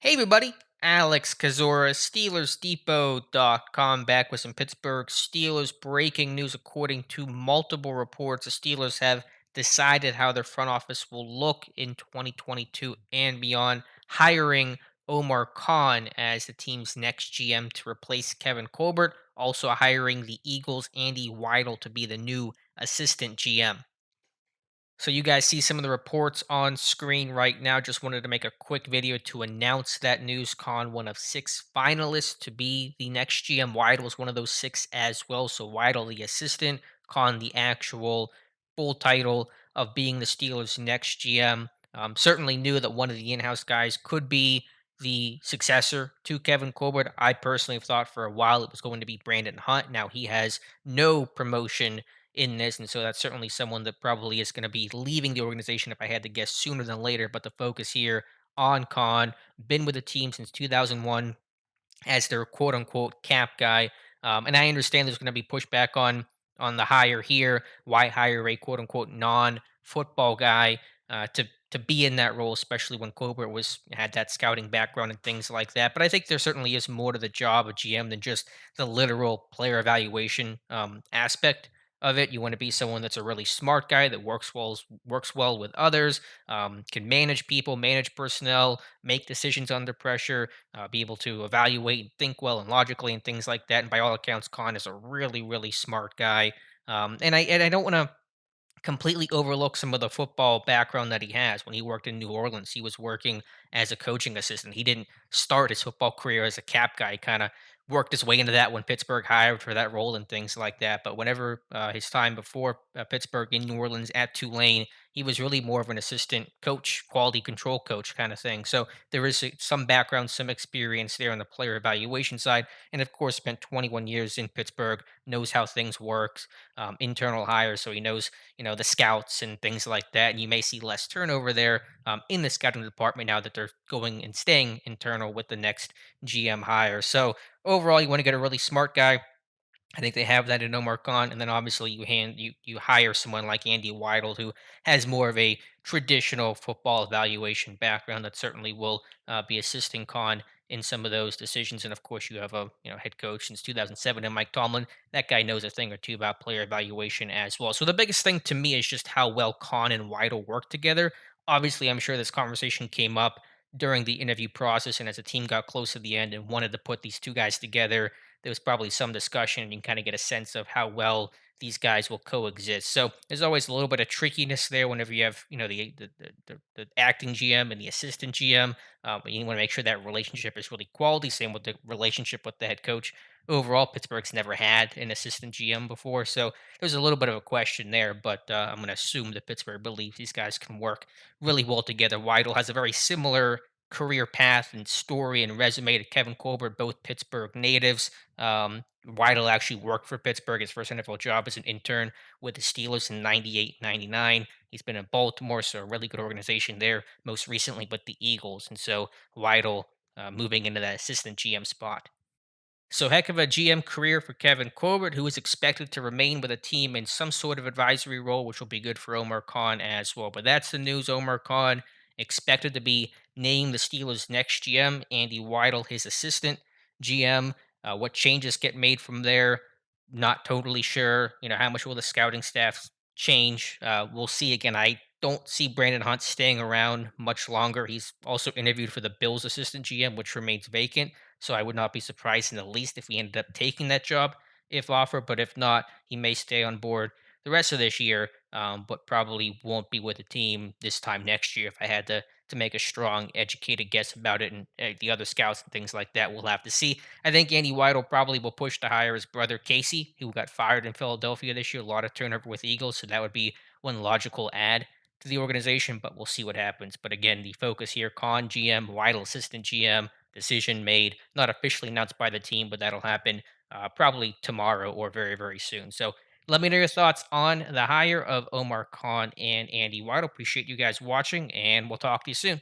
Hey everybody, Alex Kazora, SteelersDepot.com, back with some Pittsburgh Steelers breaking news. According to multiple reports, the Steelers have decided how their front office will look in 2022 and beyond, hiring Omar Khan as the team's next GM to replace Kevin Colbert, also hiring the Eagles' Andy Weidl to be the new assistant GM. So you guys see some of the reports on screen right now. Just wanted to make a quick video to announce that news. Khan, one of six finalists to be the next GM. Weidl was one of those six as well. So Weidl, the assistant, Khan, the actual full title of being the Steelers' next GM. Certainly knew that one of the in-house guys could be the successor to Kevin Colbert. I personally have thought for a while it was going to be Brandon Hunt. Now he has no promotion in this. And so that's certainly someone that probably is going to be leaving the organization if I had to guess sooner than later. But the focus here on Khan, been with the team since 2001 as their quote unquote cap guy. And I understand there's going to be pushback on the hire here. Why hire a quote unquote non football guy to be in that role, especially when Colbert was had that scouting background and things like that. But I think there certainly is more to the job of GM than just the literal player evaluation aspect of it. You want to be someone that's a really smart guy that works well with others, can manage people, manage personnel, make decisions under pressure, be able to evaluate and think well and logically and things like that. And by all accounts, Khan is a really, really smart guy. And I don't want to completely overlook some of the football background that he has. When he worked in New Orleans, he was working as a coaching assistant. He didn't start his football career as a cap guy. He kind of worked his way into that when Pittsburgh hired for that role and things like that. But whenever his time before Pittsburgh in New Orleans at Tulane, he was really more of an assistant coach, quality control coach kind of thing. So there is some background, some experience there on the player evaluation side. And of course, spent 21 years in Pittsburgh, knows how things work, internal hires. So he knows the scouts and things like that. And you may see less turnover there in the scouting department now that they're going and staying internal with the next GM hire. So overall, you want to get a really smart guy. I think they have that in Omar Khan, and then obviously you hire someone like Andy Weidel, who has more of a traditional football evaluation background that certainly will be assisting Khan in some of those decisions. And of course, you have a head coach since 2007, and Mike Tomlin. That guy knows a thing or two about player evaluation as well. So the biggest thing to me is just how well Khan and Weidel work together. Obviously, I'm sure this conversation came up during the interview process, and as the team got close to the end and wanted to put these two guys together, there was probably some discussion and you can kind of get a sense of how well these guys will coexist. So there's always a little bit of trickiness there whenever you have, the acting GM and the assistant GM. But you want to make sure that relationship is really quality. Same with the relationship with the head coach. Overall, Pittsburgh's never had an assistant GM before, so there's a little bit of a question there. But I'm going to assume that Pittsburgh believes these guys can work really well together. Weidel has a very similar career path and story and resume to Kevin Colbert, both Pittsburgh natives. Weidel actually worked for Pittsburgh. His first NFL job as an intern with the Steelers in 98, 99. He's been in Baltimore, so a really good organization there, most recently with the Eagles. And so Weidel moving into that assistant GM spot. So, heck of a GM career for Kevin Colbert, who is expected to remain with a team in some sort of advisory role, which will be good for Omar Khan as well. But that's the news. Omar Khan expected to be named the Steelers' next GM. Andy Weidel, his assistant GM. What changes get made from there? Not totally sure. How much will the scouting staff change? We'll see. Again, I don't see Brandon Hunt staying around much longer. He's also interviewed for the Bills' assistant GM, which remains vacant. So I would not be surprised in the least if he ended up taking that job if offered. But if not, he may stay on board the rest of this year, but probably won't be with the team this time next year. If I had to make a strong, educated guess about it, and the other scouts and things like that, we'll have to see. I think Andy Weidel probably will push to hire his brother Casey, who got fired in Philadelphia this year. A lot of turnover with Eagles, so that would be one logical add to the organization. But we'll see what happens. But again, the focus here: Khan GM, Weidel assistant GM. Decision made, not officially announced by the team, but that'll happen probably tomorrow or very, very soon. So let me know your thoughts on the hire of Omar Khan and Andy Weidel. Appreciate you guys watching, and we'll talk to you soon.